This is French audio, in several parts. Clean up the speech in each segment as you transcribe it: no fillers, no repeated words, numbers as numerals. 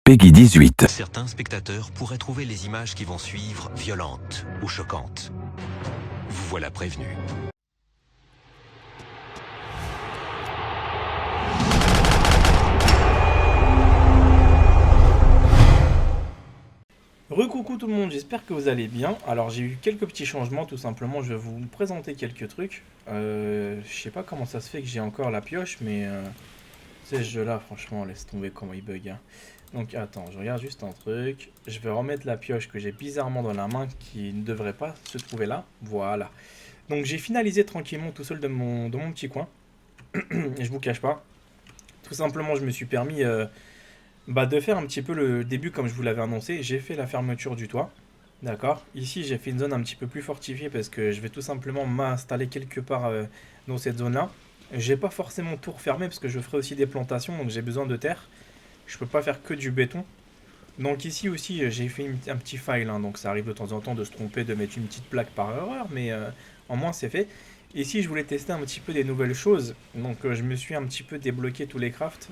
Peggy 18. Certains spectateurs pourraient trouver les images qui vont suivre violentes ou choquantes. Vous voilà prévenu. Recoucou tout le monde, j'espère que vous allez bien. Alors j'ai eu quelques petits changements, tout simplement je vais vous présenter quelques trucs. Je sais pas comment ça se fait que j'ai encore la pioche, mais ces jeux-là, franchement, laisse tomber comment ils bug, hein. Donc attends, je regarde juste un truc. Je vais remettre la pioche que j'ai bizarrement dans la main, qui ne devrait pas se trouver là. Voilà. Donc j'ai finalisé tranquillement tout seul dans mon petit coin. Et je vous cache pas. Tout simplement, je me suis permis de faire un petit peu le début comme je vous l'avais annoncé. J'ai fait la fermeture du toit. D'accord. Ici, j'ai fait une zone un petit peu plus fortifiée parce que je vais tout simplement m'installer quelque part dans cette zone-là. J'ai pas forcément tout refermé parce que je ferai aussi des plantations, donc j'ai besoin de terre. Je peux pas faire que du béton. Donc ici aussi, j'ai fait un petit file, hein, donc ça arrive de temps en temps de se tromper, de mettre une petite plaque par erreur, mais en moins c'est fait. Ici, je voulais tester un petit peu des nouvelles choses, donc je me suis un petit peu débloqué tous les crafts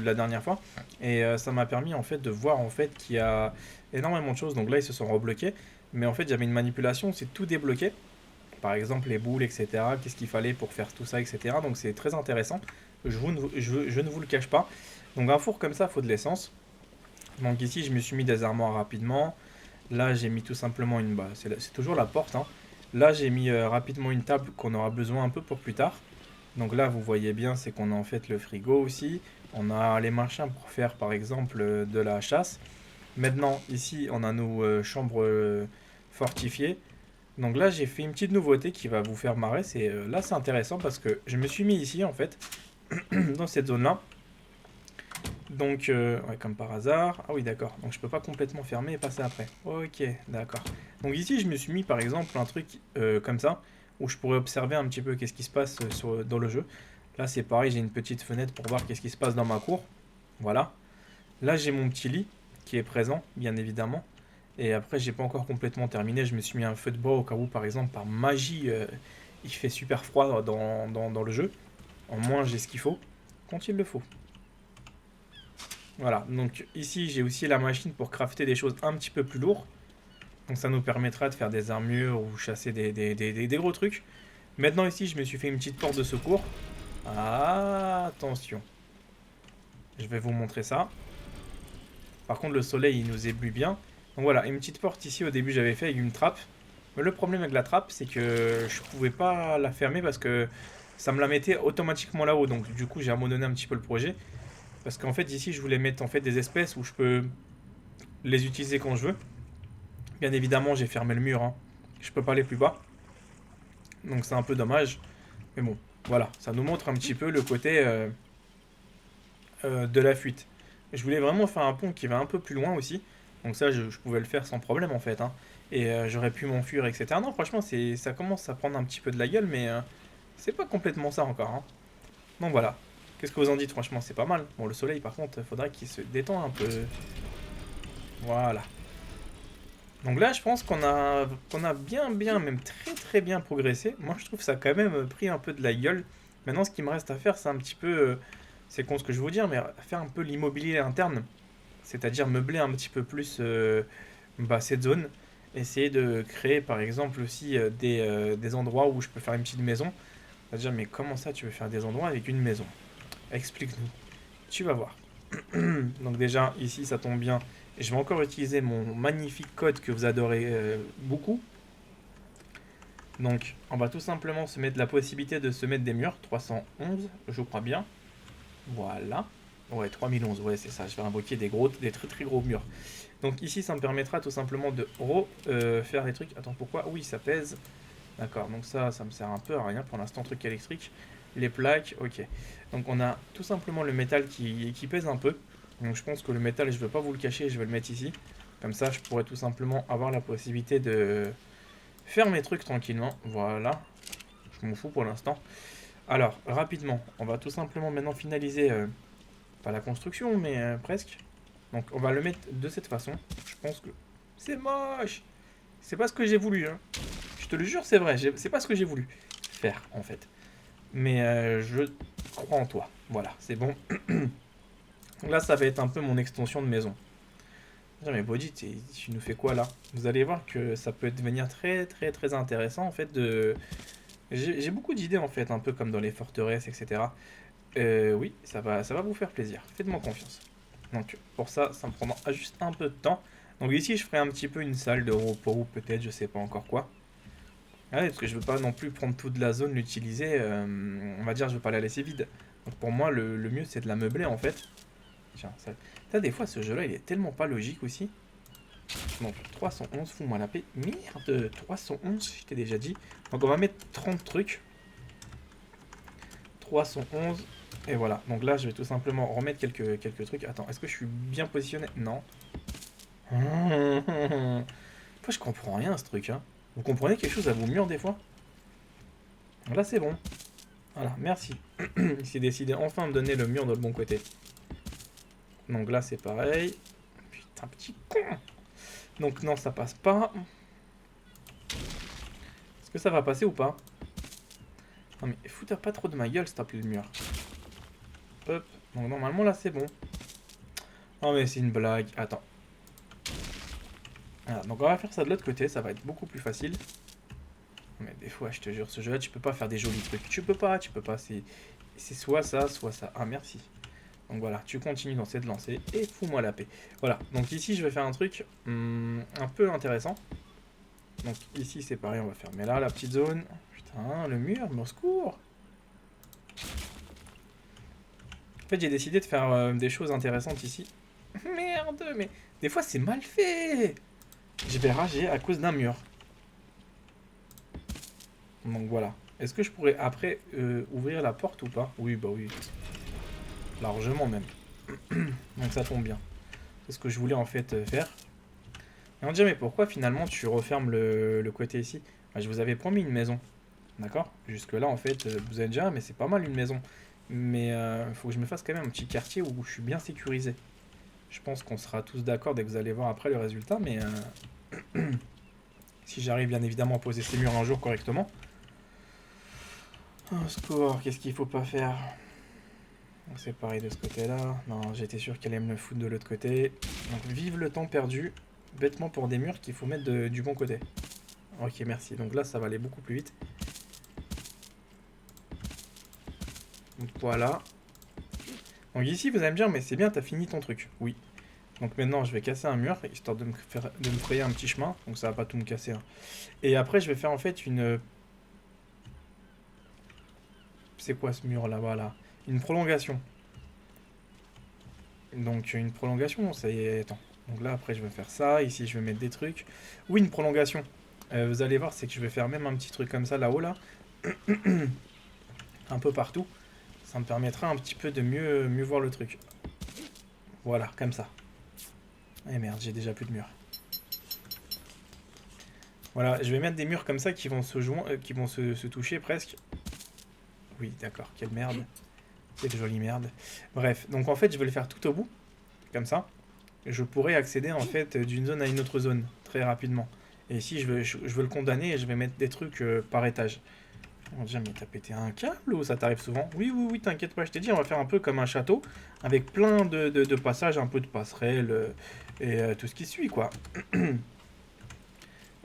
la dernière fois, et ça m'a permis en fait de voir en fait qu'il y a énormément de choses. Donc là, ils se sont rebloqués, mais en fait, j'avais une manipulation, c'est tout débloqué. Par exemple, les boules, etc. Qu'est-ce qu'il fallait pour faire tout ça, etc. Donc c'est très intéressant. Je ne vous le cache pas. Donc un four comme ça, il faut de l'essence. Donc ici, je me suis mis des armoires rapidement. Là, j'ai mis tout simplement une base. C'est toujours la porte, hein. Là, j'ai mis rapidement une table qu'on aura besoin un peu pour plus tard. Donc là, vous voyez bien, c'est qu'on a en fait le frigo aussi. On a les machins pour faire, par exemple, de la chasse. Maintenant, ici, on a nos chambres fortifiées. Donc là, j'ai fait une petite nouveauté qui va vous faire marrer. Là, c'est intéressant parce que je me suis mis ici, en fait, dans cette zone-là. Donc, ouais, comme par hasard. Ah oui, d'accord. Donc, je peux pas complètement fermer et passer après. Ok, d'accord. Donc ici, je me suis mis, par exemple, un truc comme ça, où je pourrais observer un petit peu qu'est-ce qui se passe dans le jeu. Là, c'est pareil, j'ai une petite fenêtre pour voir qu'est-ce qui se passe dans ma cour. Voilà. Là, j'ai mon petit lit qui est présent, bien évidemment. Et après, j'ai pas encore complètement terminé. Je me suis mis un feu de bois au cas où, par exemple, par magie, il fait super froid dans le jeu. En moins, j'ai ce qu'il faut, quand il le faut. Voilà, donc ici, j'ai aussi la machine pour crafter des choses un petit peu plus lourdes. Donc ça nous permettra de faire des armures ou chasser des gros trucs. Maintenant, ici, je me suis fait une petite porte de secours. Ah, attention. Je vais vous montrer ça. Par contre, le soleil, il nous éblouit bien. Donc voilà, une petite porte ici, au début, j'avais fait avec une trappe. Mais le problème avec la trappe, c'est que je pouvais pas la fermer parce que ça me la mettait automatiquement là-haut. Donc du coup, j'ai abandonné un petit peu le projet. Parce qu'en fait, ici, je voulais mettre en fait des espèces où je peux les utiliser quand je veux. Bien évidemment, j'ai fermé le mur, hein. Je peux pas aller plus bas. Donc c'est un peu dommage. Mais bon, voilà, ça nous montre un petit peu le côté de la fuite. Je voulais vraiment faire un pont qui va un peu plus loin aussi. Donc ça, je pouvais le faire sans problème en fait, hein. Et j'aurais pu m'enfuir, etc. Non, franchement, ça commence à prendre un petit peu de la gueule, mais c'est pas complètement ça encore, hein. Donc voilà. Qu'est-ce que vous en dites? Franchement, c'est pas mal. Bon, le soleil, par contre, faudrait qu'il se détende un peu. Voilà. Donc là, je pense qu'on a bien, même très très bien progressé. Moi, je trouve que ça a quand même pris un peu de la gueule. Maintenant, ce qui me reste à faire, c'est un petit peu... c'est con ce que je vais vous dire, mais faire un peu l'immobilier interne. C'est-à-dire meubler un petit peu plus cette zone. Essayer de créer, par exemple, aussi des endroits où je peux faire une petite maison. C'est-à-dire, mais comment ça, tu veux faire des endroits avec une maison? Explique-nous. Tu vas voir. Donc déjà, ici, ça tombe bien. Je vais encore utiliser mon magnifique code que vous adorez beaucoup. Donc, on va tout simplement se mettre la possibilité de se mettre des murs. 311, je crois bien. Voilà. Ouais, 3011, ouais, c'est ça. Je vais invoquer des très très gros murs. Donc ici, ça me permettra tout simplement de faire les trucs. Attends, pourquoi? Oui, ça pèse. D'accord, donc ça me sert un peu à rien pour l'instant, truc électrique. Les plaques, ok. Donc on a tout simplement le métal qui pèse un peu. Donc je pense que le métal, je ne vais pas vous le cacher, je vais le mettre ici. Comme ça, je pourrais tout simplement avoir la possibilité de faire mes trucs tranquillement. Voilà. Je m'en fous pour l'instant. Alors, rapidement, on va tout simplement maintenant finaliser, pas la construction, mais presque. Donc on va le mettre de cette façon. Je pense que c'est moche. C'est pas ce que j'ai voulu, hein. Je te le jure, c'est vrai. C'est pas ce que j'ai voulu faire, en fait. Mais je crois en toi. Voilà, c'est bon. Là, ça va être un peu mon extension de maison. Mais Body, tu nous fais quoi là? Vous allez voir que ça peut devenir très très très intéressant en fait de... J'ai beaucoup d'idées en fait, un peu comme dans les forteresses, etc. Oui, ça va vous faire plaisir. Faites-moi confiance. Donc pour ça, ça me prendra juste un peu de temps. Donc ici, je ferai un petit peu une salle de repos ou peut-être, je sais pas encore quoi. Ah ouais, parce que je veux pas non plus prendre toute la zone, l'utiliser. On va dire, je veux pas la laisser vide. Donc pour moi, le mieux, c'est de la meubler en fait. Tiens, ça, des fois, ce jeu-là, il est tellement pas logique aussi. Donc 311, fous-moi la paix. Merde, 311, je t'ai déjà dit. Donc on va mettre 30 trucs. 311. Et voilà. Donc là, je vais tout simplement remettre quelques trucs. Attends, est-ce que je suis bien positionné? Non. Moi, je comprends rien à ce truc. Hein. Vous comprenez quelque chose à vos murs des fois? Là, c'est bon. Voilà, merci. Il s'est décidé enfin de donner le mur de le bon côté. Donc là, c'est pareil. Putain, petit con. Donc non, ça passe pas. Est-ce que ça va passer ou pas? Non mais fous-toi pas trop de ma gueule, s'il te plaît, le mur. Hop. Donc normalement, là, c'est bon. Non mais c'est une blague. Attends. Voilà, donc on va faire ça de l'autre côté, ça va être beaucoup plus facile. Mais des fois, je te jure, ce jeu-là, tu peux pas faire des jolis trucs. Tu peux pas. C'est soit ça, soit ça. Ah, merci. Donc voilà, tu continues dans cette lancée et fous-moi la paix. Voilà, donc ici, je vais faire un truc un peu intéressant. Donc ici, c'est pareil, on va fermer là, la petite zone. Putain, le mur, mais au secours. En fait, j'ai décidé de faire des choses intéressantes ici. Merde, mais des fois, c'est mal fait. Je vais rager à cause d'un mur. Donc voilà. Est-ce que je pourrais après ouvrir la porte ou pas? Oui, bah oui. Largement même. Donc ça tombe bien. C'est ce que je voulais en fait faire. Et on dirait, mais pourquoi finalement tu refermes le côté ici? Bah, je vous avais promis une maison. D'accord? Jusque là en fait, vous avez déjà, mais c'est pas mal une maison. Mais faut que je me fasse quand même un petit quartier où je suis bien sécurisé. Je pense qu'on sera tous d'accord dès que vous allez voir après le résultat, mais si j'arrive bien évidemment à poser ces murs un jour correctement. Oh, score, qu'est-ce qu'il faut pas faire? C'est pareil de ce côté-là. Non, j'étais sûr qu'elle allait me le foutre de l'autre côté. Donc vive le temps perdu. Bêtement pour des murs qu'il faut mettre du bon côté. Ok, merci. Donc là, ça va aller beaucoup plus vite. Donc voilà. Donc ici, vous allez me dire, mais c'est bien, t'as fini ton truc. Oui. Donc maintenant, je vais casser un mur, histoire de me frayer un petit chemin. Donc ça va pas tout me casser. Hein. Et après, je vais faire en fait une... C'est quoi ce mur là-bas là? Une prolongation. Donc une prolongation, ça y est, attends. Donc là après je vais faire ça, ici je vais mettre des trucs. Oui, une prolongation. Vous allez voir, c'est que je vais faire même un petit truc comme ça là-haut là. Un peu partout. Ça me permettra un petit peu de mieux voir le truc. Voilà, comme ça. Eh merde, j'ai déjà plus de murs. Voilà, je vais mettre des murs comme ça qui vont qui vont se toucher presque. Oui, d'accord, quelle merde. Quelle jolie merde. Bref, donc en fait je vais le faire tout au bout. Comme ça. Je pourrais accéder en fait d'une zone à une autre zone très rapidement. Et ici, je veux le condamner et je vais mettre des trucs par étage. On va dire, mais t'as pété un câble ou ça t'arrive souvent? Oui, oui, oui, t'inquiète pas, je t'ai dit, on va faire un peu comme un château, avec plein de passages, un peu de passerelles et tout ce qui suit, quoi.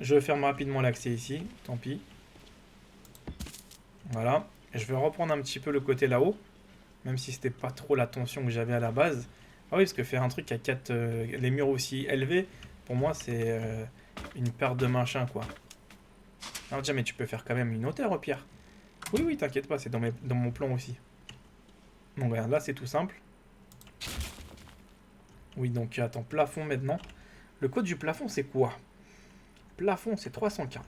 Je ferme rapidement l'accès ici, tant pis. Voilà. Je vais reprendre un petit peu le côté là-haut, même si c'était pas trop la tension que j'avais à la base. Ah oui, parce que faire un truc à 4... les murs aussi élevés, pour moi, c'est une perte de machin, quoi. Alors déjà, mais tu peux faire quand même une hauteur, Pierre. Oui, oui, t'inquiète pas, c'est dans mon plan aussi. Donc regarde, là, c'est tout simple. Oui, donc attends, plafond maintenant. Le code du plafond, c'est quoi? Plafond, c'est 315.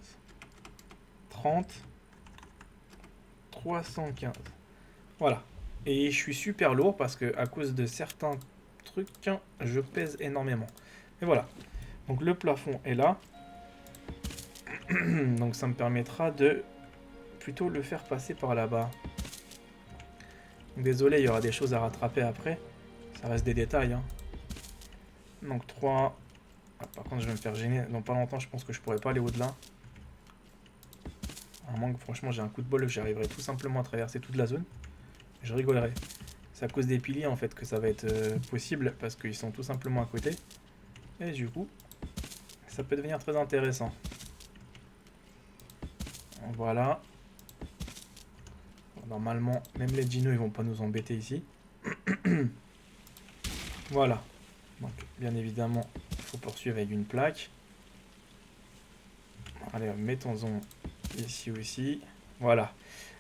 30. 315. Voilà. Et je suis super lourd parce que à cause de certains trucs, je pèse énormément. Et voilà. Donc le plafond est là. Donc ça me permettra de plutôt le faire passer par là-bas. Désolé, il y aura des choses à rattraper après. Ça reste des détails. Hein. Donc 3. Ah, par contre, je vais me faire gêner. Dans pas longtemps, je pense que je pourrais pas aller au-delà. À moins que franchement j'ai un coup de bol, j'arriverai tout simplement à traverser toute la zone. Je rigolerai. C'est à cause des piliers en fait que ça va être possible parce qu'ils sont tout simplement à côté. Et du coup, ça peut devenir très intéressant. Voilà. Normalement, même les dinos ils vont pas nous embêter ici. Voilà. Donc, bien évidemment, il faut poursuivre avec une plaque. Allez, mettons-en ici aussi. Voilà.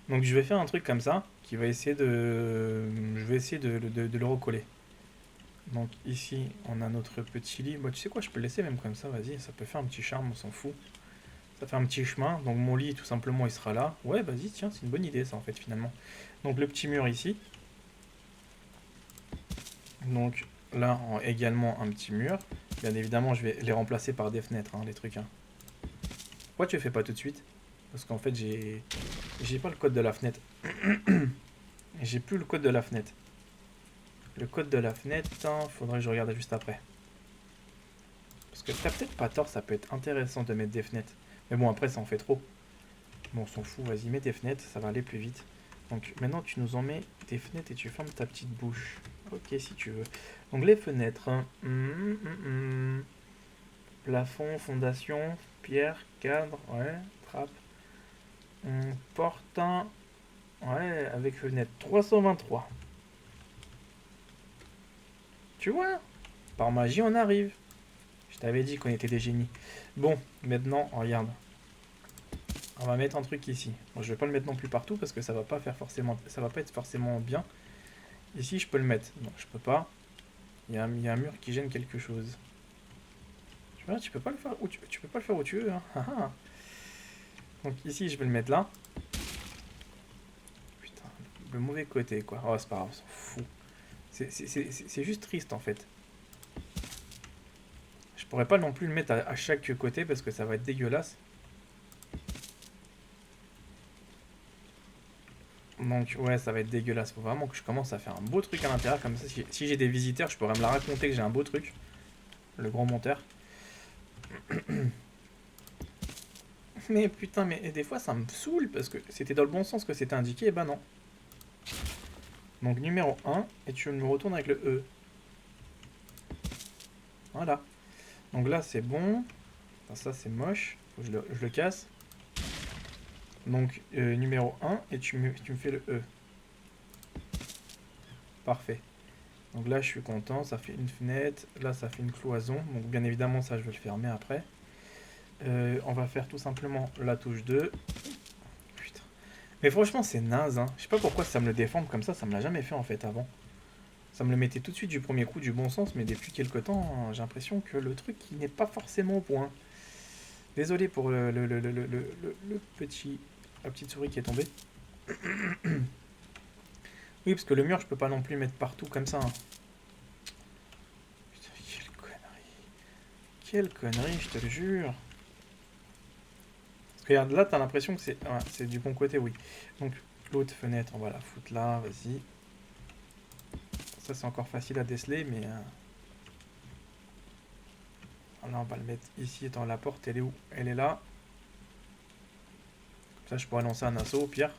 Donc je vais faire un truc comme ça qui va essayer de... Je vais essayer de le recoller. Donc ici, on a notre petit lit. Bah, tu sais quoi, je peux le laisser même comme ça, vas-y. Ça peut faire un petit charme, on s'en fout. Ça fait un petit chemin. Donc mon lit, tout simplement, il sera là. Ouais, vas-y, tiens, c'est une bonne idée ça en fait finalement. Donc le petit mur ici. Donc là, également un petit mur. Bien évidemment, je vais les remplacer par des fenêtres, hein, les trucs. Hein. Pourquoi tu le fais pas tout de suite? Parce qu'en fait, j'ai pas le code de la fenêtre. J'ai plus le code de la fenêtre. Le code de la fenêtre, hein, faudrait que je regarde juste après. Parce que t'as peut-être pas tort, ça peut être intéressant de mettre des fenêtres. Mais bon, après, ça en fait trop. Bon, on s'en fout, vas-y, mets tes fenêtres, ça va aller plus vite. Donc maintenant, tu nous en mets tes fenêtres et tu fermes ta petite bouche. Ok, si tu veux. Donc les fenêtres. Hein. Plafond, fondation, pierre, cadre, ouais, trappe. Porte, ouais, avec fenêtre 323. Tu vois, par magie, on arrive. Je t'avais dit qu'on était des génies. Bon, maintenant, regarde. On va mettre un truc ici. Bon, je vais pas le mettre non plus partout parce que ça va pas faire forcément, ça va pas être forcément bien. Ici, je peux le mettre. Non, je peux pas. Il y a un mur qui gêne quelque chose. Tu vois, tu peux pas le faire où tu peux pas le faire où tu veux. Hein. Donc ici, je vais le mettre là. Putain, le mauvais côté, quoi. Oh, c'est pas grave, on s'en fout. C'est juste triste, en fait. Je pourrais pas non plus le mettre à chaque côté parce que ça va être dégueulasse. Donc ouais, ça va être dégueulasse. Faut vraiment que je commence à faire un beau truc à l'intérieur. Comme ça, si j'ai des visiteurs, je pourrais me la raconter que j'ai un beau truc. Le grand monteur. Mais putain, mais des fois ça me saoule parce que c'était dans le bon sens que c'était indiqué, et bah non. Donc numéro 1, et tu me retournes avec le E. Voilà. Donc là c'est bon. Enfin, ça c'est moche. Faut que je le casse. Donc numéro 1, et tu me fais le E. Parfait. Donc là je suis content, ça fait une fenêtre. Là ça fait une cloison. Donc bien évidemment ça je vais le fermer après. On va faire tout simplement la touche 2. Putain. Mais franchement, c'est naze. Hein. Je sais pas pourquoi ça me le défend comme ça me l'a jamais fait en fait avant. Ça me le mettait tout de suite du premier coup du bon sens, mais depuis quelques temps, hein, j'ai l'impression que le truc il n'est pas forcément au point. Désolé pour le petit, la petite souris qui est tombée. Oui, parce que le mur, je peux pas non plus mettre partout comme ça. Hein. Putain, quelle connerie. Quelle connerie, je te le jure. Regarde, là, t'as l'impression que c'est du bon côté, oui. Donc, l'autre fenêtre, on va la foutre là, vas-y. Ça, c'est encore facile à déceler, mais... Là, on va le mettre ici, étant la porte, elle est où? Elle est là. Comme ça, je pourrais lancer un assaut, au pire.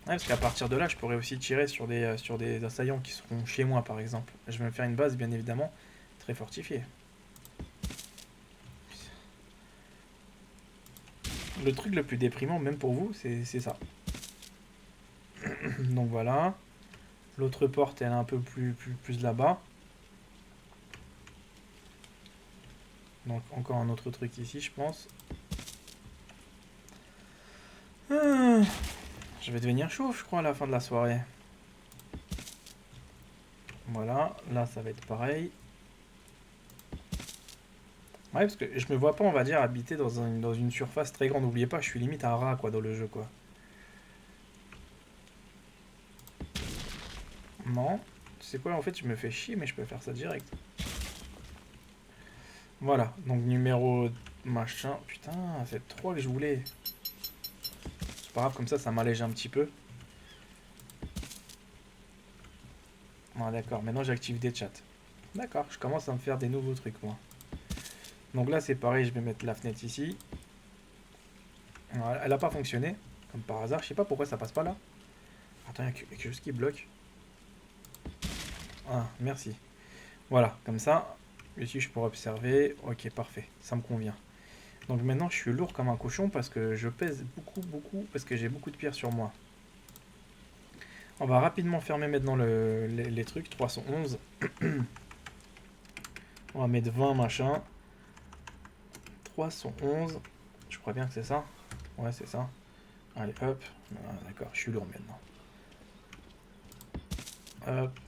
Ouais, parce qu'à partir de là, je pourrais aussi tirer sur des assaillants qui seront chez moi, par exemple. Je vais me faire une base, bien évidemment, très fortifiée. Le truc le plus déprimant, même pour vous, c'est ça. Donc voilà. L'autre porte, elle est un peu plus là-bas. Donc encore un autre truc ici, je pense. Je vais devenir chaud, je crois, à la fin de la soirée. Voilà, là ça va être pareil. Ouais, parce que je me vois pas, on va dire, habiter dans une surface très grande. N'oubliez pas, je suis limite un rat, quoi, dans le jeu, quoi. Non. Tu sais quoi, en fait, je me fais chier, mais je peux faire ça direct. Voilà, donc numéro machin. Putain, c'est 3 que je voulais. C'est pas grave, comme ça m'allège un petit peu. Ah, d'accord, maintenant j'active des chats. D'accord, je commence à me faire des nouveaux trucs, moi. Donc là, c'est pareil, je vais mettre la fenêtre ici. Alors, elle n'a pas fonctionné, comme par hasard. Je sais pas pourquoi ça passe pas là. Attends, il y a quelque chose qui bloque. Ah, merci. Voilà, comme ça, ici je pourrais observer. Ok, parfait, ça me convient. Donc maintenant, je suis lourd comme un cochon parce que je pèse beaucoup, parce que j'ai beaucoup de pierres sur moi. On va rapidement fermer maintenant les trucs. 311. On va mettre 20 machin. 311. Je crois bien que c'est ça. Ouais, c'est ça. Allez, hop. Ah, d'accord, je suis lourd maintenant. Hop.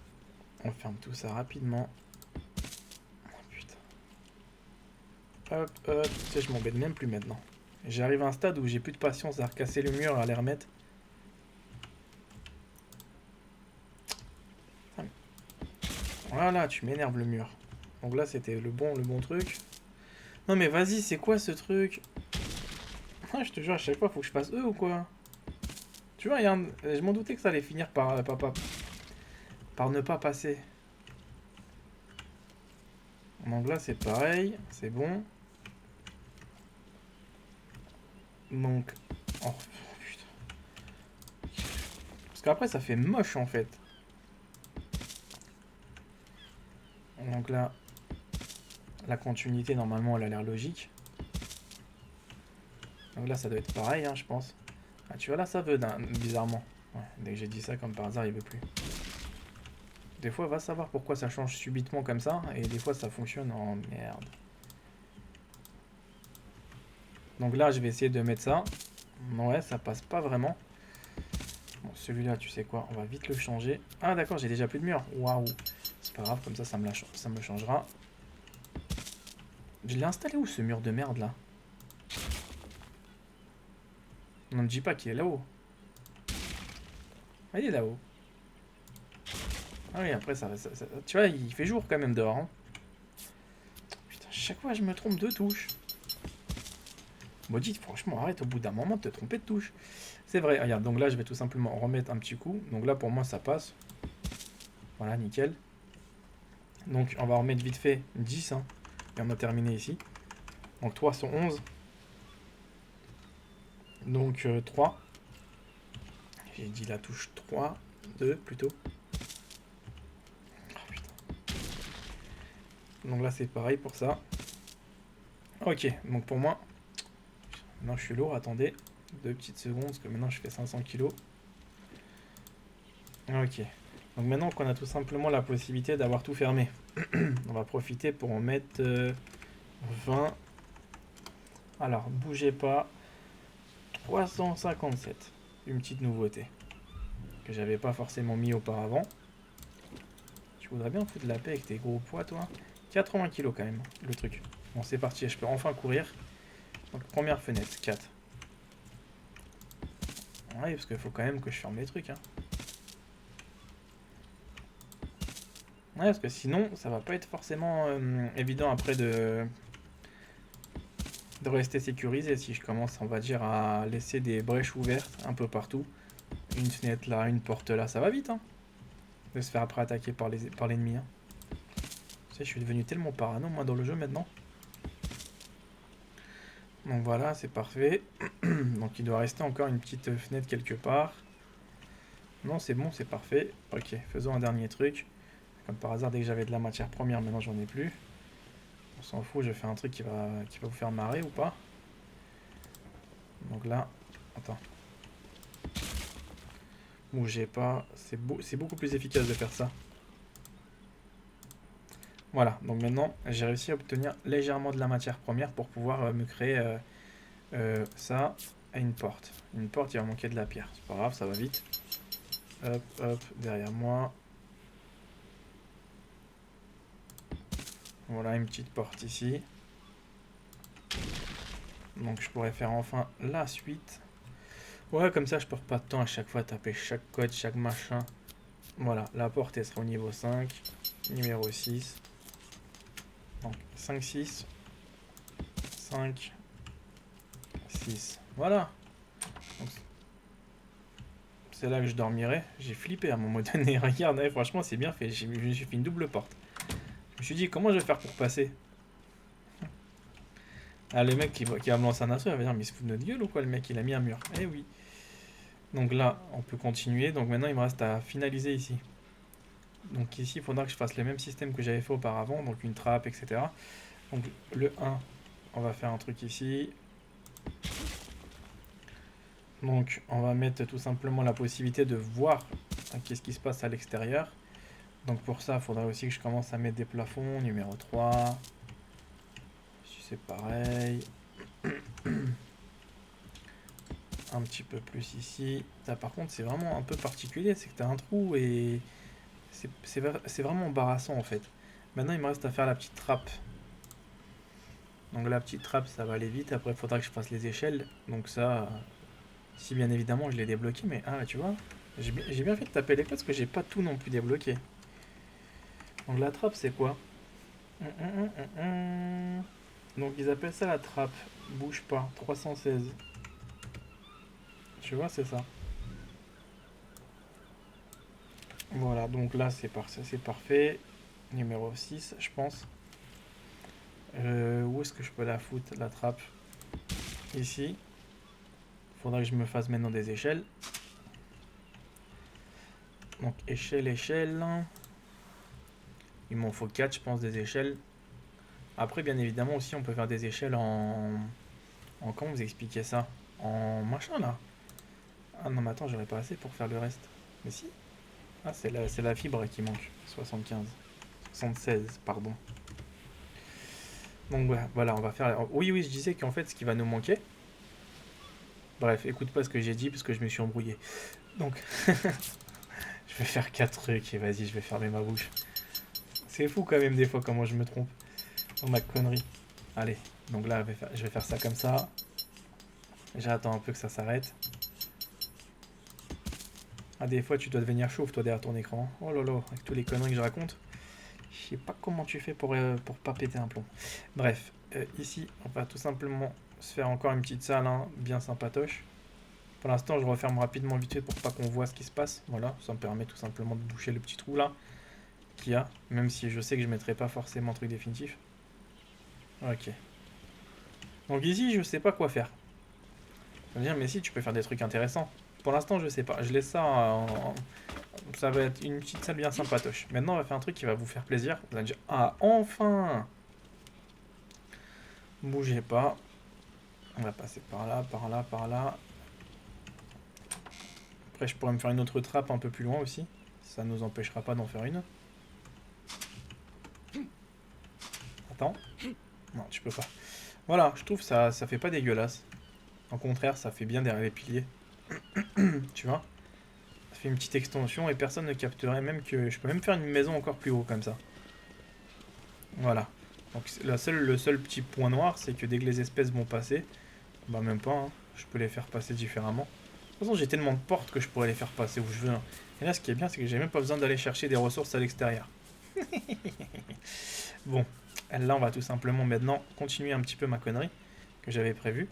On ferme tout ça rapidement. Oh, putain. Hop, hop. Tu sais, je m'embête même plus maintenant. J'arrive à un stade où j'ai plus de patience à recasser le mur, à les remettre. Voilà, tu m'énerves le mur. Donc là, c'était le bon truc. Non mais vas-y, c'est quoi ce truc? Ah, je te jure, à chaque fois, faut que je fasse eux ou quoi? Tu vois, regarde, je m'en doutais que ça allait finir par ne pas passer. Donc là, c'est pareil, c'est bon. Donc... Oh, putain. Parce qu'après, ça fait moche, en fait. Donc là, la continuité, normalement, elle a l'air logique. Donc là, ça doit être pareil, hein, je pense. Ah, tu vois, là, ça veut, bizarrement. Ouais, dès que j'ai dit ça, comme par hasard, il veut plus. Des fois, va savoir pourquoi ça change subitement comme ça, et des fois, ça fonctionne en merde. Donc là, je vais essayer de mettre ça. Ouais, ça passe pas vraiment. Bon, celui-là, tu sais quoi, on va vite le changer. Ah, d'accord, j'ai déjà plus de mur. Waouh. C'est pas grave, comme ça, ça me le changera. Je l'ai installé où, ce mur de merde, là? On ne me dit pas qu'il est là-haut. Ah, il est là-haut. Ah oui, après, tu vois, il fait jour quand même dehors. Hein. Putain, chaque fois, je me trompe de touche. Maudit, franchement, arrête au bout d'un moment de te tromper de touche. C'est vrai, regarde, donc là, je vais tout simplement remettre un petit coup. Donc là, pour moi, ça passe. Voilà, nickel. Donc, on va remettre vite fait 10. Hein, et on a terminé ici. Donc, 311. Donc, 3. J'ai dit la touche 3. 2, plutôt. Oh, putain. Donc là, c'est pareil pour ça. Ok, donc pour moi... Maintenant, je suis lourd, attendez. 2 petites secondes, parce que maintenant, je fais 500 kilos. Ok. Donc maintenant qu'on a tout simplement la possibilité d'avoir tout fermé, on va profiter pour en mettre 20. Alors, bougez pas. 357. Une petite nouveauté que j'avais pas forcément mis auparavant. Tu voudrais bien foutre de la paix avec tes gros poids, toi? 80 kilos quand même, le truc. Bon, c'est parti, je peux enfin courir. Donc, première fenêtre, 4. Ouais, parce qu'il faut quand même que je ferme les trucs, hein. Ouais, parce que sinon, ça va pas être forcément évident après de rester sécurisé. Si je commence, on va dire, à laisser des brèches ouvertes un peu partout. Une fenêtre là, une porte là, ça va vite, hein, de se faire après attaquer par l'ennemi. Hein. Tu sais, je suis devenu tellement parano, moi, dans le jeu, maintenant. Donc voilà, c'est parfait. Donc il doit rester encore une petite fenêtre quelque part. Non, c'est bon, c'est parfait. Ok, faisons un dernier truc. Comme par hasard, dès que j'avais de la matière première, maintenant j'en ai plus. On s'en fout, je fais un truc qui va vous faire marrer ou pas. Donc là, attends. Bougez pas, c'est beaucoup plus efficace de faire ça. Voilà, donc maintenant j'ai réussi à obtenir légèrement de la matière première pour pouvoir me créer ça à une porte. Une porte, il va manquer de la pierre. C'est pas grave, ça va vite. Hop, hop, derrière moi. Voilà, une petite porte ici. Donc je pourrais faire enfin la suite. Ouais, comme ça je perds pas de temps à chaque fois à taper chaque code, chaque machin. Voilà, la porte elle sera au niveau 5. Numéro 6. Donc 5, 6. 5. 6. Voilà. C'est là que je dormirai. J'ai flippé à un moment donné. Regarde, franchement c'est bien fait. Je me suis fait une double porte. Je me suis dit comment je vais faire pour passer. Ah, le mec qui va me lancer un assaut, il va dire mais il se fout de notre gueule ou quoi, le mec il a mis un mur. Eh oui. Donc là, on peut continuer. Donc maintenant, il me reste à finaliser ici. Donc ici, il faudra que je fasse le même système que j'avais fait auparavant, donc une trappe, etc. Donc le 1, on va faire un truc ici. Donc on va mettre tout simplement la possibilité de voir qu'est-ce qui se passe à l'extérieur. Donc pour ça, il faudrait aussi que je commence à mettre des plafonds. Numéro 3. Si c'est pareil. Un petit peu plus ici. Ça, par contre, c'est vraiment un peu particulier. C'est que tu as un trou et c'est vraiment embarrassant en fait. Maintenant, il me reste à faire la petite trappe. Donc la petite trappe, ça va aller vite. Après, il faudra que je fasse les échelles. Donc ça, si bien évidemment, je l'ai débloqué. Mais ah, tu vois, j'ai bien fait de taper les codes parce que j'ai pas tout non plus débloqué. Donc la trappe, c'est quoi? Donc ils appellent ça la trappe. Bouge pas. 316. Tu vois, c'est ça. Voilà, donc là, c'est parfait. Numéro 6, je pense. Où est-ce que je peux la foutre, la trappe? Ici. Faudra que je me fasse maintenant des échelles. Donc échelle, échelle. Il m'en faut 4, je pense, des échelles. Après, bien évidemment, aussi, on peut faire des échelles en comment vous expliquez ça? En machin, là. Ah non, mais attends, j'aurais pas assez pour faire le reste. Mais si. Ah, c'est la fibre qui manque. 75. 76, pardon. Donc voilà, on va faire... Oui, oui, je disais qu'en fait, ce qui va nous manquer... Bref, écoute pas ce que j'ai dit, parce que je me suis embrouillé. Donc, je vais faire 4 trucs, et vas-y, je vais fermer ma bouche. C'est fou quand même des fois comment je me trompe dans ma connerie. Allez, donc là je vais faire ça comme ça. J'attends un peu que ça s'arrête. Ah, des fois tu dois devenir chauve toi derrière ton écran. Oh là là, avec tous les conneries que je raconte. Je sais pas comment tu fais pour pas péter un plomb. Bref, ici on va tout simplement se faire encore une petite salle hein, bien sympatoche. Pour l'instant je referme rapidement vite fait pour pas qu'on voit ce qui se passe. Voilà, ça me permet tout simplement de boucher le petit trou là qu'il y a. Même si je sais que je mettrai pas forcément un truc définitif. Ok. Donc ici je sais pas quoi faire. Je veux dire, mais si, tu peux faire des trucs intéressants. Pour l'instant, je sais pas. Je laisse ça ça va être une petite salle bien sympatoche. Maintenant, on va faire un truc qui va vous faire plaisir. Vous allez dire, ah, enfin! Bougez pas. On va passer par là, par là, par là. Après, je pourrais me faire une autre trappe un peu plus loin aussi. Ça nous empêchera pas d'en faire une. Attends. Non, tu peux pas. Voilà, je trouve ça fait pas dégueulasse. Au contraire, ça fait bien derrière les piliers. Tu vois? Ça fait une petite extension et personne ne capterait même que... Je peux même faire une maison encore plus haut comme ça. Voilà. Donc le seul petit point noir, c'est que dès que les espèces vont passer, bah même pas, hein, je peux les faire passer différemment. De toute façon, j'ai tellement de portes que je pourrais les faire passer où je veux. Hein. Et là, ce qui est bien, c'est que j'ai même pas besoin d'aller chercher des ressources à l'extérieur. Bon, là, on va tout simplement maintenant continuer un petit peu ma connerie que j'avais prévue.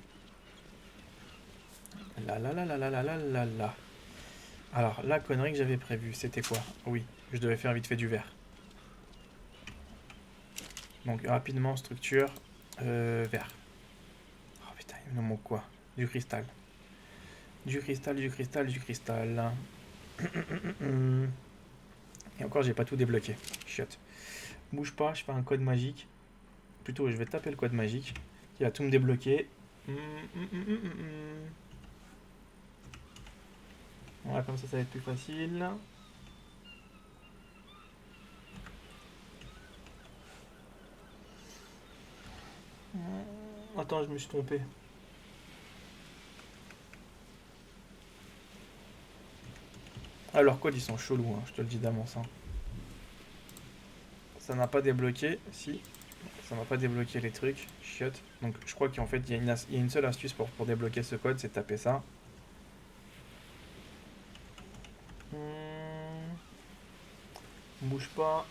Là, là, là, là, là, là, là, là, là. Alors, la connerie que j'avais prévue, c'était quoi? Oui, je devais faire vite fait du verre. Donc, rapidement, structure, verre. Oh putain, il me manque quoi? Du cristal. Du cristal, du cristal, du cristal. Et encore, j'ai pas tout débloqué. Chiotte. Bouge pas, je fais un code magique. Plutôt, je vais taper le code magique qui va tout me débloquer. Voilà, comme ça va être plus facile. Attends, je me suis trompé. Ah, leurs codes, ils sont chelous, hein, je te le dis d'avance. Hein. Ça n'a pas débloqué, si. Ça m'a pas débloqué les trucs, chiotte. Donc je crois qu'en fait, il y a une seule astuce pour débloquer ce code, c'est de taper ça. Bouge pas.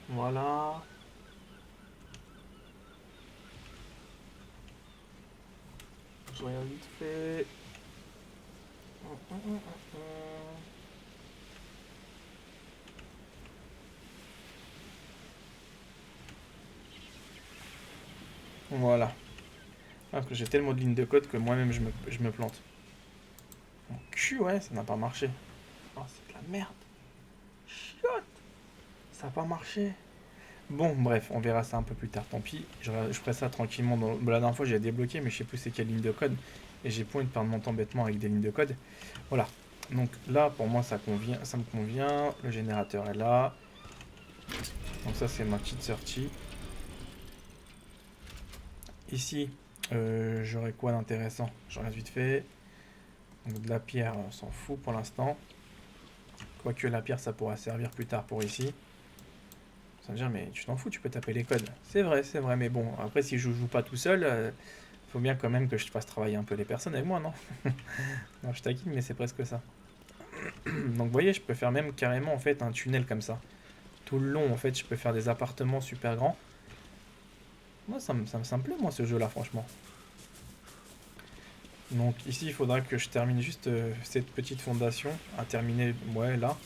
Voilà. Je regarde vite fait. Voilà. Parce que j'ai tellement de lignes de code que moi-même je me plante. Mon cul, ouais, ça n'a pas marché. Oh, c'est de la merde. Chiotte. Ça n'a pas marché. Bon, bref, on verra ça un peu plus tard, tant pis. Je ferai ça tranquillement. La dernière fois, j'ai débloqué, mais je sais plus c'est quelle ligne de code. Et j'ai pas envie de perdre mon temps bêtement avec des lignes de code. Voilà. Donc là, pour moi, ça me convient. Le générateur est là. Donc ça, c'est ma petite sortie. Ici, j'aurai quoi d'intéressant? Je regarde vite fait. Donc de la pierre, on s'en fout pour l'instant. Quoique la pierre, ça pourra servir plus tard pour ici. Ça veut dire, mais tu t'en fous, tu peux taper les codes. C'est vrai, mais bon, après, si je joue pas tout seul, faut bien quand même que je fasse travailler un peu les personnes avec moi, non? Non, je taquine, mais c'est presque ça. Donc, vous voyez, je peux faire même carrément, en fait, un tunnel comme ça. Tout le long, en fait, je peux faire des appartements super grands. Moi, ça me plaît, moi, ce jeu-là, franchement. Donc, ici, il faudra que je termine juste cette petite fondation à terminer, ouais, là.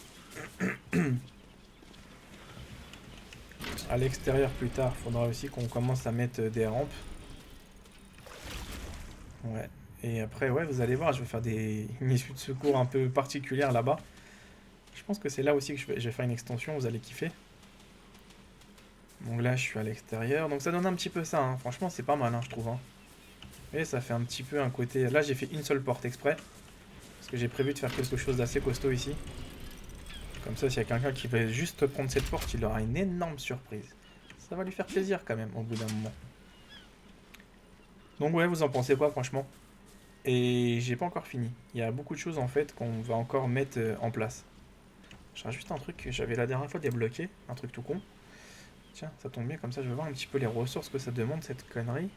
À l'extérieur, plus tard, il faudra aussi qu'on commence à mettre des rampes. Ouais. Et après, ouais, vous allez voir, je vais faire une issue de secours un peu particulière là-bas. Je pense que c'est là aussi que je vais faire une extension, vous allez kiffer. Donc là, je suis à l'extérieur. Donc ça donne un petit peu ça, hein. Franchement, c'est pas mal, hein, je trouve, hein. Et ça fait un petit peu un côté... Là, j'ai fait une seule porte exprès. Parce que j'ai prévu de faire quelque chose d'assez costaud ici. Comme ça, s'il y a quelqu'un qui veut juste prendre cette porte, il aura une énorme surprise. Ça va lui faire plaisir quand même, au bout d'un moment. Donc ouais, vous en pensez quoi, franchement? Et j'ai pas encore fini. Il y a beaucoup de choses, en fait, qu'on va encore mettre en place. Je rajoute juste un truc que j'avais la dernière fois débloqué. Un truc tout con. Tiens, ça tombe bien, comme ça, je vais voir un petit peu les ressources que ça demande, cette connerie.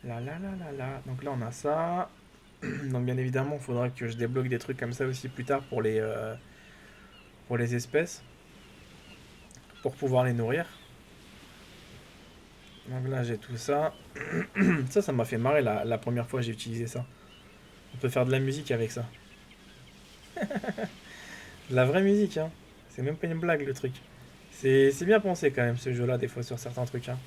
Là, là, là, là, là. Donc là, on a ça. Donc bien évidemment, il faudra que je débloque des trucs comme ça aussi plus tard pour les espèces. Pour pouvoir les nourrir. Donc là, j'ai tout ça. Ça m'a fait marrer la première fois que j'ai utilisé ça. On peut faire de la musique avec ça. De la vraie musique, hein. C'est même pas une blague, le truc. C'est bien pensé quand même, ce jeu-là, des fois, sur certains trucs, hein.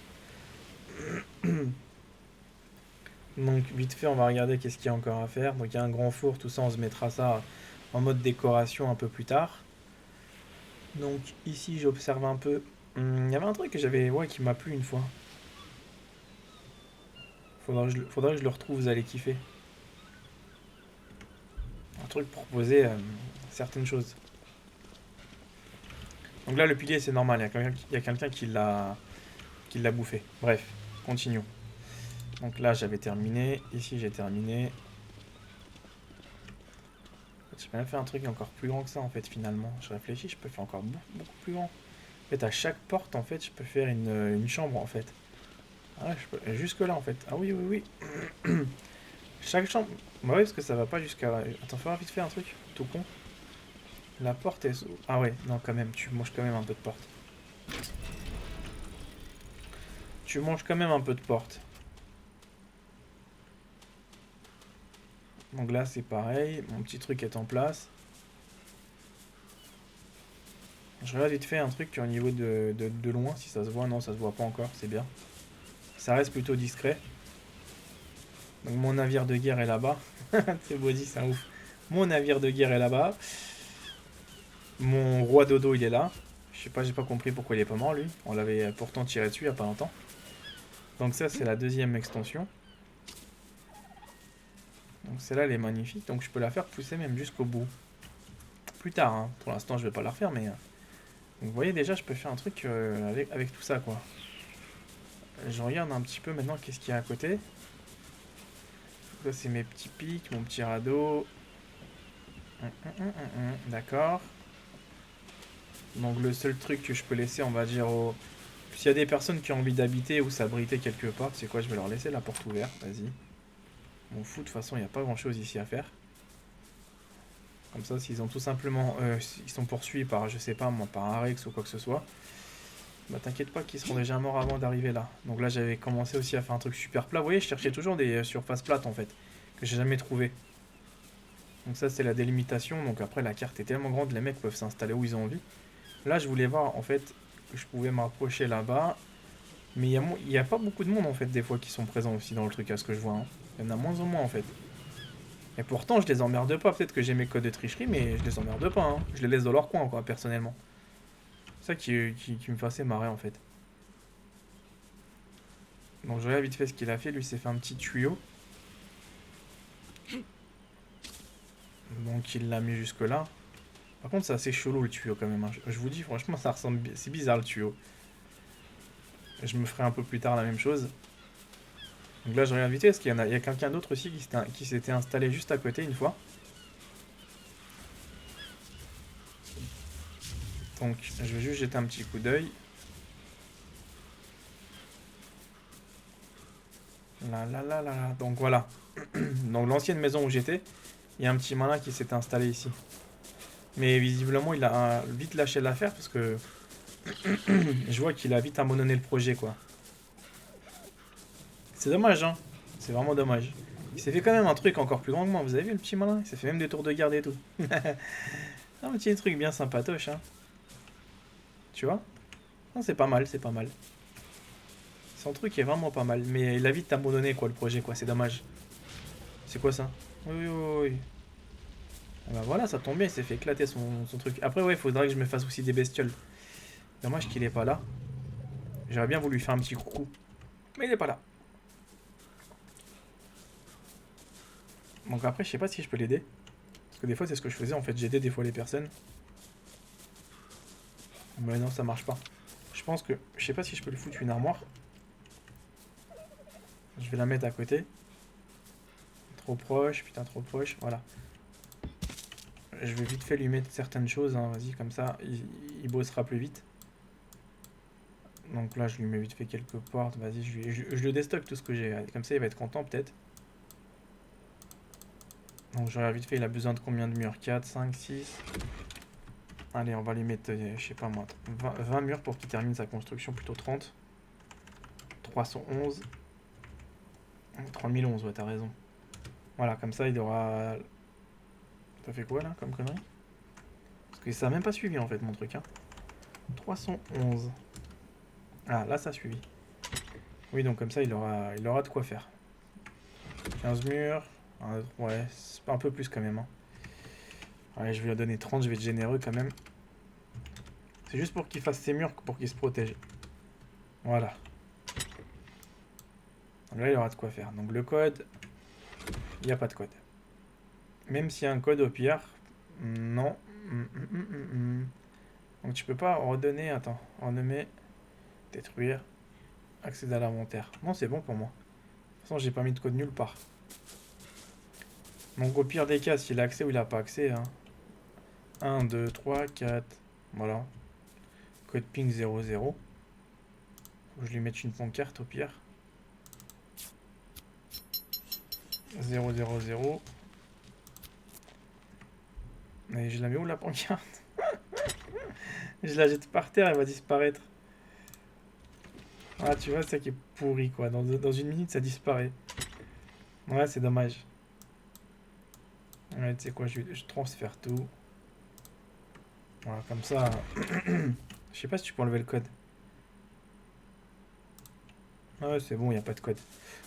Donc, vite fait, on va regarder qu'est-ce qu'il y a encore à faire. Donc, il y a un grand four, tout ça, on se mettra ça en mode décoration un peu plus tard. Donc, ici, j'observe un peu. Il y avait un truc que j'avais, ouais, qui m'a plu une fois. Faudra que je le retrouve, vous allez kiffer. Un truc pour poser certaines choses. Donc là, le pilier, c'est normal, il y a quelqu'un qui l'a bouffé. Bref, continuons. Donc là, j'avais terminé. Ici, j'ai terminé. Je peux même faire un truc encore plus grand que ça, en fait, finalement. Je réfléchis, je peux faire encore beaucoup plus grand. En fait, à chaque porte, en fait, je peux faire une chambre, en fait. Ah, jusque là, en fait. Ah oui, oui, oui. Chaque chambre... Bah oui, parce que ça va pas jusqu'à... Attends, faut vite faire un truc, tout con. La porte est... Ah ouais, non, quand même, tu manges quand même un peu de porte. Tu manges quand même un peu de porte. Donc là, c'est pareil. Mon petit truc est en place. Je regarde vite fait un truc au niveau de loin, si ça se voit. Non, ça se voit pas encore, c'est bien. Ça reste plutôt discret. Donc mon navire de guerre est là-bas. C'est beau dit, c'est un ouf. Mon navire de guerre est là-bas. Mon roi dodo, il est là. Je sais pas, j'ai pas compris pourquoi il est pas mort, lui. On l'avait pourtant tiré dessus il y a pas longtemps. Donc ça, c'est la deuxième extension. Donc celle-là, elle est magnifique. Donc je peux la faire pousser même jusqu'au bout. Plus tard, hein. Pour l'instant, je vais pas la refaire, mais... Donc vous voyez, déjà, je peux faire un truc avec tout ça, quoi. Je regarde un petit peu maintenant qu'est-ce qu'il y a à côté. Ça, c'est mes petits pics, mon petit radeau. D'accord. Donc le seul truc que je peux laisser, on va dire, s'il y a des personnes qui ont envie d'habiter ou s'abriter quelque part, c'est quoi? Je vais leur laisser la porte ouverte, vas-y. M'en fous, de toute façon, il n'y a pas grand-chose ici à faire. Comme ça, s'ils ont tout simplement... ils sont poursuivis par, je sais pas moi, par un Rex ou quoi que ce soit. Bah t'inquiète pas qu'ils seront déjà morts avant d'arriver là. Donc là, j'avais commencé aussi à faire un truc super plat. Vous voyez, je cherchais toujours des surfaces plates, en fait, que j'ai jamais trouvé. Donc ça, c'est la délimitation. Donc après, la carte est tellement grande, les mecs peuvent s'installer où ils ont envie. Là, je voulais voir, en fait, que je pouvais m'approcher là-bas. Mais il y a pas beaucoup de monde en fait des fois qui sont présents aussi dans le truc à ce que je vois. Hein. Il y en a moins en moins en fait. Et pourtant je les emmerde pas, peut-être que j'ai mes codes de tricherie mais je les emmerde pas. Hein. Je les laisse dans leur coin quoi personnellement. C'est ça qui me fait assez marrer en fait. Donc je regarde vite fait ce qu'il a fait, lui s'est fait un petit tuyau. Donc il l'a mis jusque là. Par contre c'est assez chelou le tuyau quand même. Hein. Je vous dis franchement ça ressemble... C'est bizarre le tuyau. Je me ferai un peu plus tard la même chose. Donc là je regarde vite fait parce il y a quelqu'un d'autre aussi qui s'était installé juste à côté une fois. Donc je vais juste jeter un petit coup d'œil. Là là là là là. Donc voilà. Donc l'ancienne maison où j'étais, il y a un petit malin qui s'était installé ici. Mais visiblement il a vite lâché l'affaire parce que je vois qu'il a vite abandonné le projet quoi. C'est dommage hein. C'est vraiment dommage. Il s'est fait quand même un truc encore plus grand que moi. Vous avez vu le petit malin? Il s'est fait même des tours de garde et tout. Un petit truc bien sympatoche hein. Tu vois? Non, c'est pas mal, c'est pas mal. Son truc est vraiment pas mal. Mais il a vite abandonné quoi le projet quoi. C'est dommage. C'est quoi ça? Oui, oui, oui, oui. Ah bah voilà, ça tombe bien, il s'est fait éclater son truc. Après, ouais, il faudrait que je me fasse aussi des bestioles. Dommage qu'il est pas là. J'aurais bien voulu lui faire un petit coucou. Mais il est pas là. Donc après, je sais pas si je peux l'aider. Parce que des fois, c'est ce que je faisais en fait. J'aidais des fois les personnes. Mais non, ça marche pas. Je pense que... Je sais pas si je peux lui foutre une armoire. Je vais la mettre à côté. Trop proche, putain, trop proche. Voilà. Je vais vite fait lui mettre certaines choses. Hein. Vas-y, comme ça, il bossera plus vite. Donc là, je lui mets vite fait quelques portes. Vas-y, je le déstocke tout ce que j'ai. Comme ça, il va être content peut-être. Donc je regarde vite fait, il a besoin de combien de murs? 4, 5, 6. Allez, on va lui mettre, je sais pas moi, 20 murs pour qu'il termine sa construction, plutôt 30. 311. 3011, ouais, t'as raison. Voilà, comme ça, il aura... Ça fait quoi, là, comme connerie? Parce que ça a même pas suivi, en fait, mon truc, hein. 311. Ah, là, ça a suivi. Oui, donc comme ça, il aura de quoi faire. 15 murs. Ouais, c'est un peu plus, quand même, hein. Ouais, je vais lui donner 30, je vais être généreux, quand même. C'est juste pour qu'il fasse ses murs, pour qu'il se protège. Voilà. Là, il aura de quoi faire. Donc le code, il n'y a pas de code. Même s'il y a un code au pire, non. Donc tu peux pas redonner, attends, renommer, détruire, accéder à l'inventaire. Non, c'est bon pour moi. De toute façon, j'ai pas mis de code nulle part. Donc au pire des cas, s'il a accès ou il a pas accès, hein. 1, 2, 3, 4, voilà. Code ping 00. Faut que je lui mette une pancarte au pire. 0, 0, 0. Mais je la mets où la pancarte? Je la jette par terre, elle va disparaître. Ah, tu vois, c'est ça qui est pourri, quoi. Dans une minute, ça disparaît. Ouais, c'est dommage. Ouais, tu sais quoi, je transfère tout. Voilà, comme ça... Je sais pas si tu peux enlever le code. Ouais, c'est bon, il n'y a pas de code.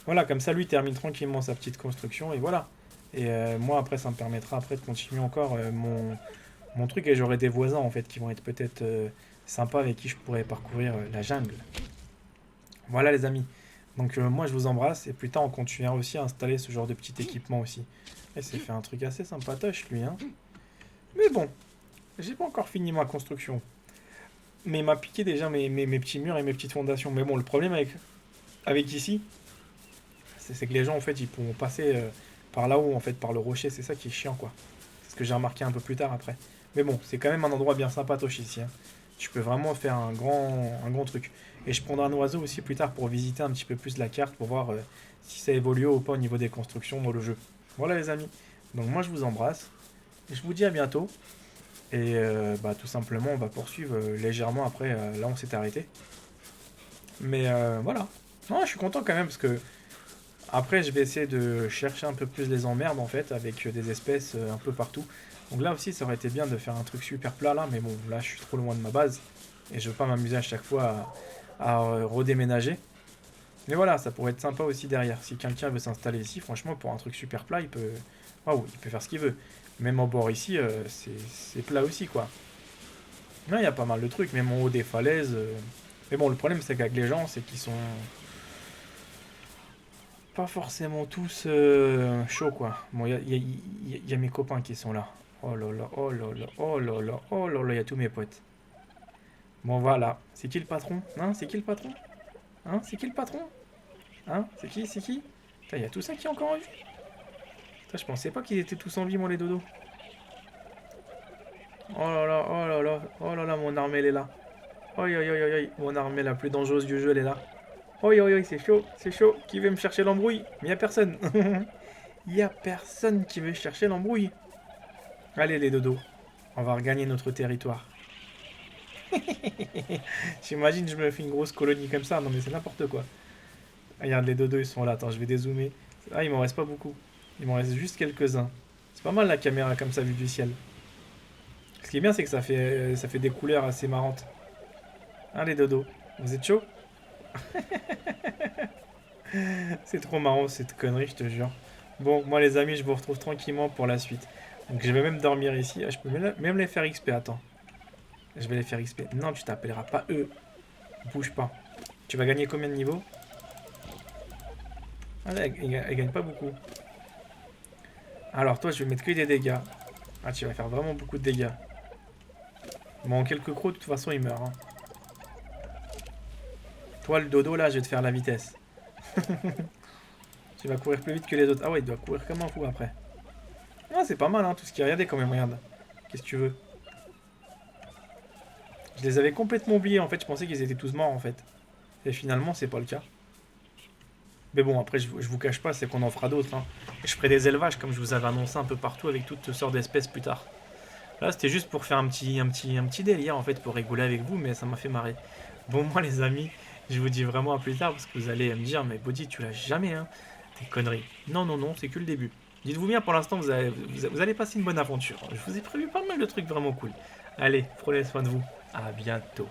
Voilà, comme ça, lui termine tranquillement sa petite construction, et voilà. Et moi, après, ça me permettra après de continuer encore mon truc, et j'aurai des voisins, en fait, qui vont être peut-être sympas, avec qui je pourrais parcourir la jungle. Voilà, les amis. Donc, moi, je vous embrasse, et plus tard, on continuera aussi à installer ce genre de petit équipement aussi. Et c'est fait un truc assez sympatoche, lui, hein. Mais bon, j'ai pas encore fini ma construction. Mais il m'a piqué déjà mes petits murs et mes petites fondations. Mais bon, le problème avec ici, c'est que les gens, en fait, ils pourront passer par là-haut, en fait, par le rocher. C'est ça qui est chiant, quoi. C'est ce que j'ai remarqué un peu plus tard, après. Mais bon, c'est quand même un endroit bien sympatoche ici, hein. Tu peux vraiment faire un grand truc. Et je prendrai un oiseau aussi plus tard pour visiter un petit peu plus la carte, pour voir si ça évolue ou pas au niveau des constructions dans le jeu. Voilà, les amis. Donc moi, je vous embrasse. Et je vous dis à bientôt. Et bah, tout simplement, on va poursuivre légèrement après là où on s'est arrêté. Mais voilà. Non, je suis content quand même parce que après, je vais essayer de chercher un peu plus les emmerdes en fait avec des espèces un peu partout. Donc là aussi, ça aurait été bien de faire un truc super plat là, mais bon, là, je suis trop loin de ma base et je veux pas m'amuser à chaque fois à redéménager. Mais voilà, ça pourrait être sympa aussi derrière. Si quelqu'un veut s'installer ici, franchement, pour un truc super plat, il peut... Waouh, il peut faire ce qu'il veut. Même en bord ici, c'est plat aussi, quoi. Non, il y a pas mal de trucs, même en haut des falaises. Mais bon, le problème, c'est qu'avec les gens, c'est qu'ils sont pas forcément tous chauds, quoi. Bon, il y a mes copains qui sont là. Oh là là, oh là là, oh là là, oh là là, il y a tous mes potes. Bon, voilà. C'est qui le patron? Hein, c'est qui le patron? Hein, c'est qui le patron? Hein, c'est qui? C'est qui? Putain, il y a tout ça qui est encore en vie? Putain, je pensais pas qu'ils étaient tous en vie, moi, les dodos. Oh là là, oh là là, oh là là, mon armée, elle est là. Oi, oi, oi, oi, oi, mon armée la plus dangereuse du jeu, elle est là. Oi, oi, oi, c'est chaud, c'est chaud. Qui veut me chercher l'embrouille? Mais y a personne. Y a personne qui veut chercher l'embrouille. Allez, les dodos, on va regagner notre territoire. J'imagine, je me fais une grosse colonie comme ça. Non, mais c'est n'importe quoi. Regarde, les dodos, ils sont là. Attends, je vais dézoomer. Ah, il m'en reste pas beaucoup. Il m'en reste juste quelques-uns. C'est pas mal la caméra comme ça, vue du ciel. Ce qui est bien, c'est que ça fait des couleurs assez marrantes. Hein, les dodos, vous êtes chaud? C'est trop marrant cette connerie, je te jure. Bon, moi les amis, je vous retrouve tranquillement pour la suite. Donc je vais même dormir ici. Ah, je peux même les faire XP, attends. Je vais les faire XP. Non, tu t'appelleras pas eux. Bouge pas. Tu vas gagner combien de niveaux? Ah là, elle gagne pas beaucoup. Alors toi, je vais mettre que des dégâts. Ah, tu vas faire vraiment beaucoup de dégâts. Bon, quelques crocs, de toute façon, il meurt. Hein. Toi, le dodo, là, je vais te faire la vitesse. Tu vas courir plus vite que les autres. Ah ouais, il doit courir comme un fou après. Ah, c'est pas mal, hein, tout ce qui est. Regardez quand même, regarde. Qu'est-ce que tu veux? Je les avais complètement oubliés, en fait. Je pensais qu'ils étaient tous morts, en fait. Et finalement, c'est pas le cas. Mais bon, après, je vous cache pas, c'est qu'on en fera d'autres. Hein. Je ferai des élevages, comme je vous avais annoncé un peu partout, avec toutes sortes d'espèces plus tard. Là, c'était juste pour faire un petit délire, en fait, pour rigoler avec vous, mais ça m'a fait marrer. Bon, moi, les amis, je vous dis vraiment à plus tard, parce que vous allez me dire, mais Body, tu l'as jamais, hein. Des conneries. Non, non, non, c'est que le début. Dites-vous bien, pour l'instant, vous allez passer une bonne aventure. Je vous ai prévu pas mal de trucs vraiment cool. Allez, prenez soin de vous. À bientôt.